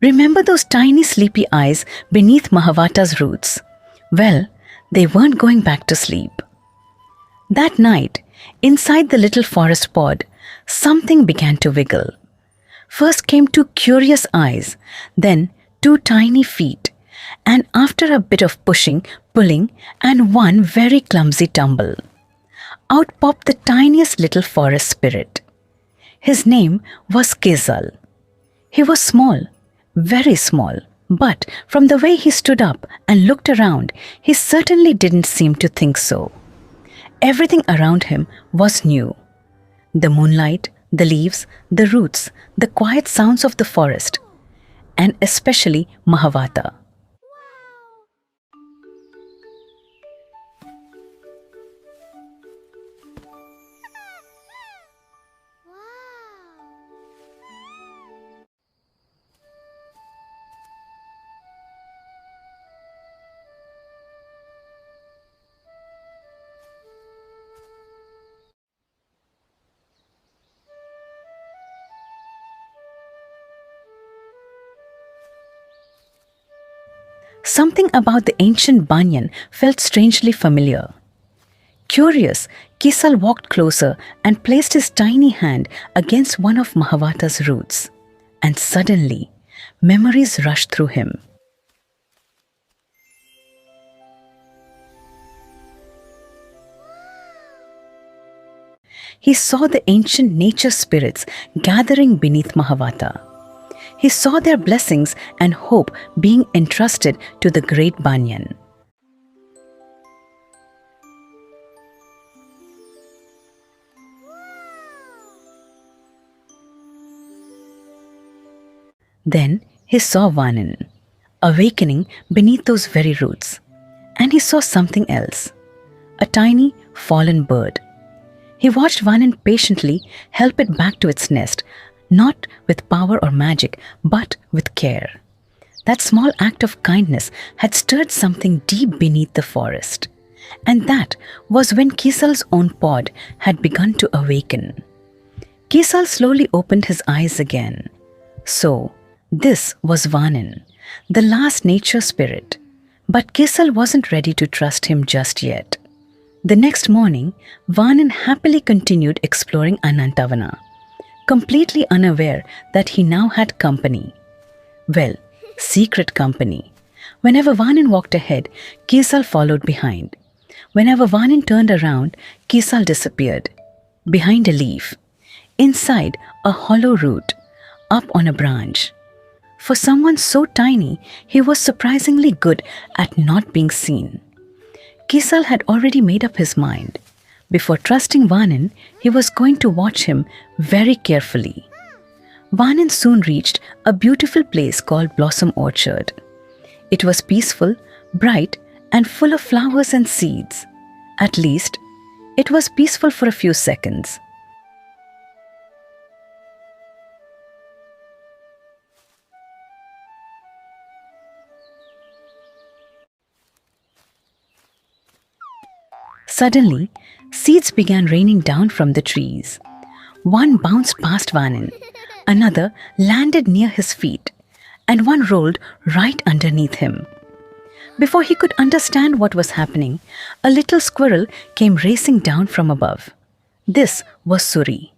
Remember those tiny sleepy eyes beneath Mahavata's roots? Well, they weren't going back to sleep. That night, inside the little forest pod, something began to wiggle. First came two curious eyes, then two tiny feet, and after a bit of pushing, pulling, and one very clumsy tumble, out popped the tiniest little forest spirit. His name was Kisal. He was small, very small, but from the way he stood up and looked around, he certainly didn't seem to think so. Everything around him was new. The moonlight, the leaves, the roots, the quiet sounds of the forest, and especially Mahavata. Something about the ancient banyan felt strangely familiar. Curious, Kisal walked closer and placed his tiny hand against one of Mahavata's roots. And suddenly, memories rushed through him. He saw the ancient nature spirits gathering beneath Mahavata. He saw their blessings and hope being entrusted to the great banyan. Then he saw Vanin, awakening beneath those very roots. And he saw something else, a tiny fallen bird. He watched Vanin patiently help it back to its nest, not with power or magic, but with care. That small act of kindness had stirred something deep beneath the forest. And that was when Kisal's own pod had begun to awaken. Kisal slowly opened his eyes again. So, this was Vanin, the last nature spirit. But Kisal wasn't ready to trust him just yet. The next morning, Vanin happily continued exploring Anantavana, completely unaware that he now had company. Well, secret company. Whenever Vanin walked ahead, Kisal followed behind. Whenever Vanin turned around, Kisal disappeared. Behind a leaf. Inside a hollow root. Up on a branch. For someone so tiny, he was surprisingly good at not being seen. Kisal had already made up his mind. Before trusting Vanin, he was going to watch him very carefully. Vanin soon reached a beautiful place called Blossom Orchard. It was peaceful, bright, and full of flowers and seeds. At least, it was peaceful for a few seconds. Suddenly, seeds began raining down from the trees. One bounced past Vanin, another landed near his feet, and one rolled right underneath him. Before he could understand what was happening, a little squirrel came racing down from above. This was Suri,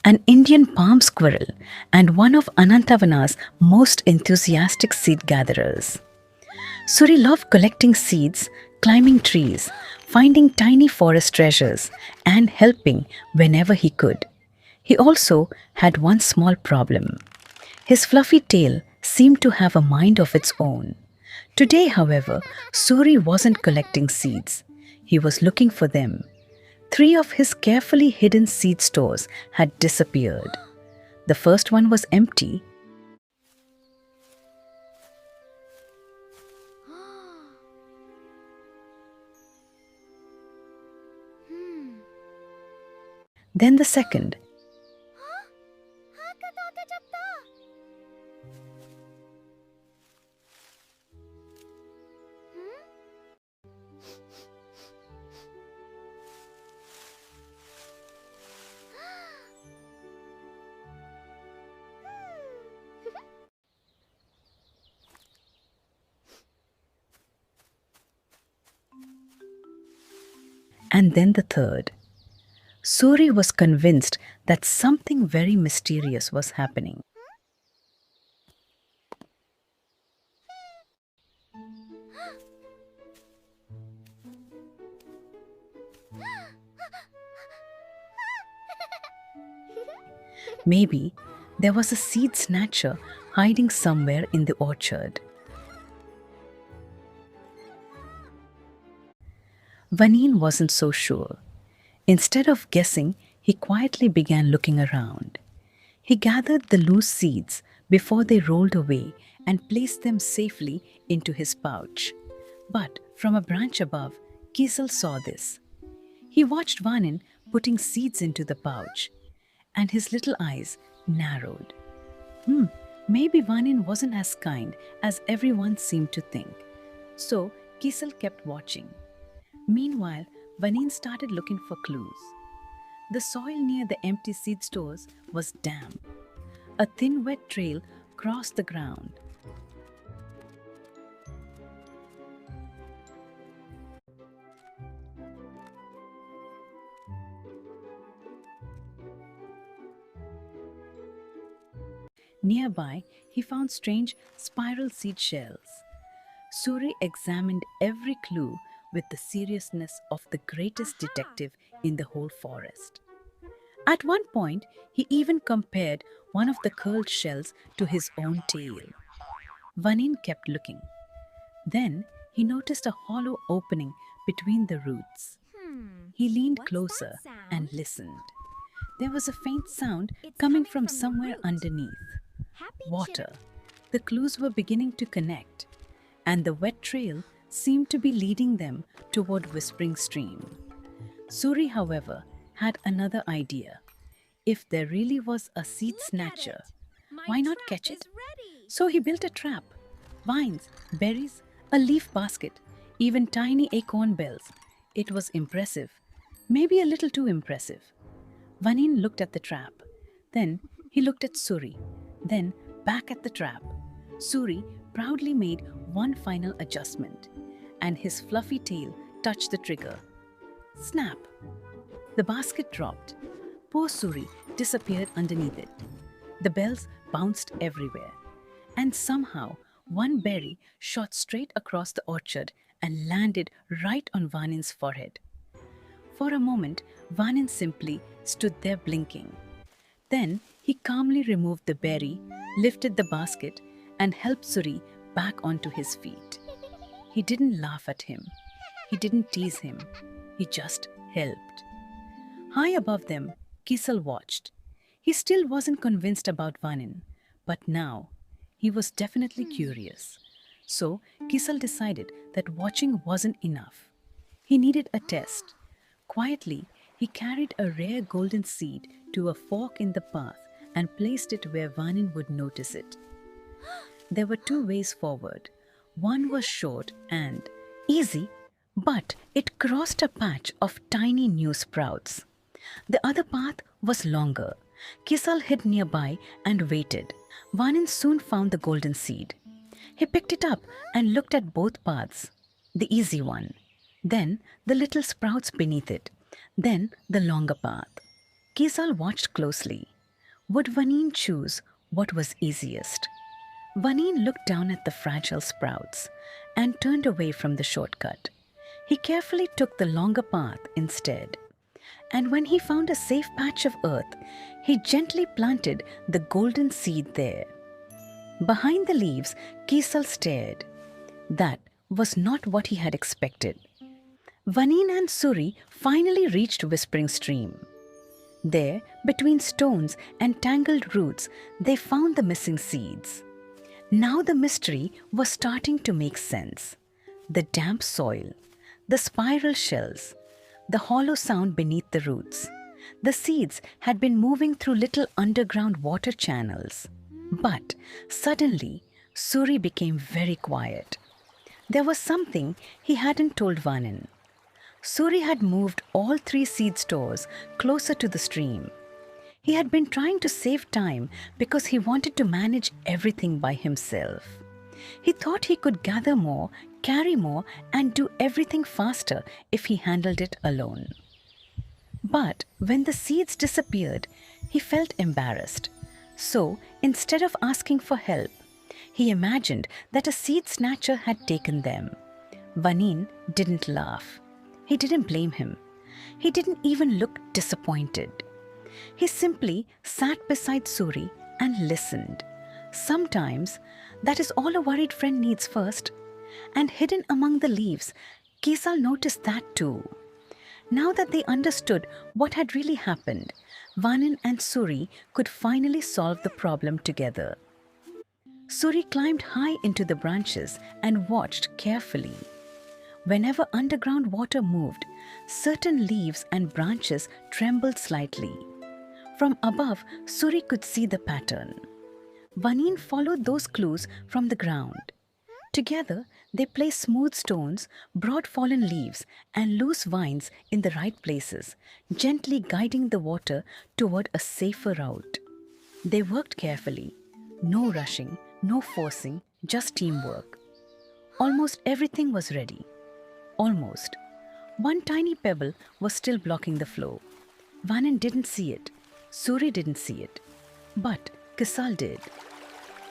an Indian palm squirrel and one of Anantavana's most enthusiastic seed gatherers. Suri loved collecting seeds, climbing trees, finding tiny forest treasures, and helping whenever he could. He also had one small problem. His fluffy tail seemed to have a mind of its own. Today, however, Suri wasn't collecting seeds. He was looking for them. 3 of his carefully hidden seed stores had disappeared. The first one was empty. Then the second. and then the third. Suri was convinced that something very mysterious was happening. Maybe there was a seed snatcher hiding somewhere in the orchard. Vanin wasn't so sure. Instead of guessing, he quietly began looking around. He gathered the loose seeds before they rolled away and placed them safely into his pouch. But from a branch above, Kisal saw this. He watched Vanin putting seeds into the pouch, and his little eyes narrowed. Hmm, maybe Vanin wasn't as kind as everyone seemed to think. So Kisal kept watching. Meanwhile, Vanin started looking for clues. The soil near the empty seed stores was damp. A thin, wet trail crossed the ground. Nearby, he found strange spiral seed shells. Suri examined every clue with the seriousness of the greatest detective in the whole forest. At one point, he even compared one of the curled shells to his own tail. Vanin kept looking. Then he noticed a hollow opening between the roots. He leaned closer and listened. There was a faint sound coming from somewhere underneath. Water. The clues were beginning to connect, and the wet trail seemed to be leading them toward Whispering Stream. Suri, however, had another idea. If there really was a seed snatcher, why not catch it? So he built a trap. Vines, berries, a leaf basket, even tiny acorn bells. It was impressive, maybe a little too impressive. Vanin looked at the trap. Then he looked at Suri. Then back at the trap. Suri proudly made one final adjustment, and his fluffy tail touched the trigger. Snap! The basket dropped. Poor Suri disappeared underneath it. The bells bounced everywhere, and somehow one berry shot straight across the orchard and landed right on Vanin's forehead. For a moment, Vanin simply stood there blinking. Then he calmly removed the berry, lifted the basket, and helped Suri back onto his feet. He didn't laugh at him. He didn't tease him. He just helped. High above them, Kisal watched. He still wasn't convinced about Vanin, but now he was definitely curious. So Kisal decided that watching wasn't enough. He needed a test. Quietly, he carried a rare golden seed to a fork in the path and placed it where Vanin would notice it. There were two ways forward. One was short and easy, but it crossed a patch of tiny new sprouts. The other path was longer. Kisal hid nearby and waited. Vanin soon found the golden seed. He picked it up and looked at both paths. The easy one, then the little sprouts beneath it, then the longer path. Kisal watched closely. Would Vanin choose what was easiest? Vanin looked down at the fragile sprouts and turned away from the shortcut. He carefully took the longer path instead. And when he found a safe patch of earth, he gently planted the golden seed there. Behind the leaves, Kisal stared. That was not what he had expected. Vanin and Suri finally reached Whispering Stream. There, between stones and tangled roots, they found the missing seeds. Now the mystery was starting to make sense. The damp soil, the spiral shells, the hollow sound beneath the roots. The seeds had been moving through little underground water channels. But suddenly, Suri became very quiet. There was something he hadn't told Vanin. Suri had moved all three seed stores closer to the stream. He had been trying to save time because he wanted to manage everything by himself. He thought he could gather more, carry more, and do everything faster if he handled it alone. But when the seeds disappeared, he felt embarrassed. So, instead of asking for help, he imagined that a seed snatcher had taken them. Vanin didn't laugh. He didn't blame him. He didn't even look disappointed. He simply sat beside Suri and listened. Sometimes that is all a worried friend needs first. And hidden among the leaves, Kisal noticed that too. Now that they understood what had really happened, Vanin and Suri could finally solve the problem together. Suri climbed high into the branches and watched carefully. Whenever underground water moved, certain leaves and branches trembled slightly. From above, Suri could see the pattern. Vanin followed those clues from the ground. Together, they placed smooth stones, broad fallen leaves, and loose vines in the right places, gently guiding the water toward a safer route. They worked carefully. No rushing, no forcing, just teamwork. Almost everything was ready. Almost. One tiny pebble was still blocking the flow. Vanan didn't see it. Suri didn't see it. But Kisal did.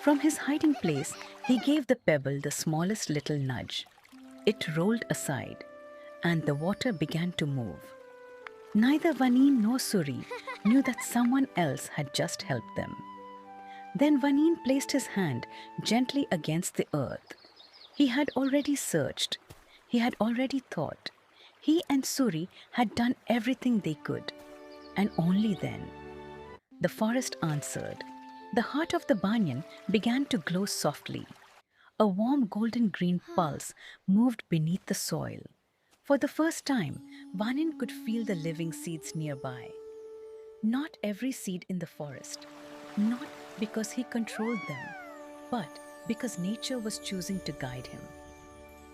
From his hiding place, he gave the pebble the smallest little nudge. It rolled aside, and the water began to move. Neither Vanin nor Suri knew that someone else had just helped them. Then Vanin placed his hand gently against the earth. He had already searched. He had already thought. He and Suri had done everything they could. And only then, the forest answered. The heart of the banyan began to glow softly. A warm golden green pulse moved beneath the soil. For the first time, Vanin could feel the living seeds nearby. Not every seed in the forest, not because he controlled them, but because nature was choosing to guide him.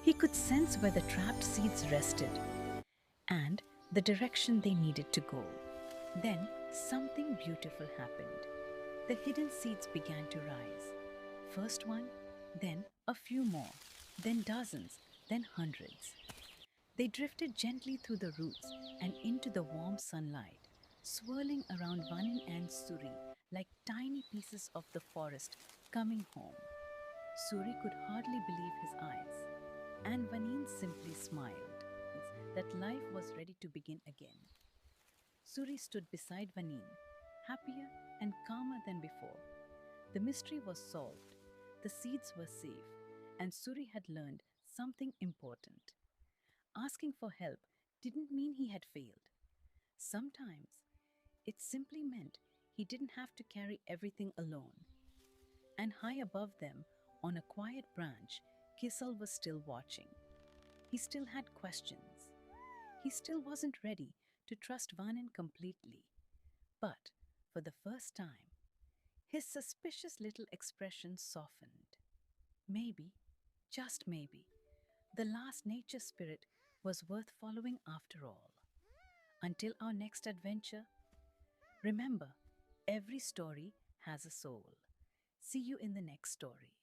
He could sense where the trapped seeds rested and the direction they needed to go. Then something beautiful happened. The hidden seeds began to rise. First one, then a few more, then dozens, then hundreds. They drifted gently through the roots and into the warm sunlight, swirling around Vanin and Suri like tiny pieces of the forest coming home. Suri could hardly believe his eyes, and Vanin simply smiled that life was ready to begin again. Suri stood beside Vanin, happier and calmer than before. The mystery was solved, the seeds were safe, and Suri had learned something important. Asking for help didn't mean he had failed. Sometimes it simply meant he didn't have to carry everything alone. And high above them, on a quiet branch, Kisal was still watching. He still had questions. He still wasn't ready to trust Vanin completely. But for the first time, his suspicious little expression softened. Maybe, just maybe, the last nature spirit was worth following after all. Until our next adventure, remember, every story has a soul. See you in the next story.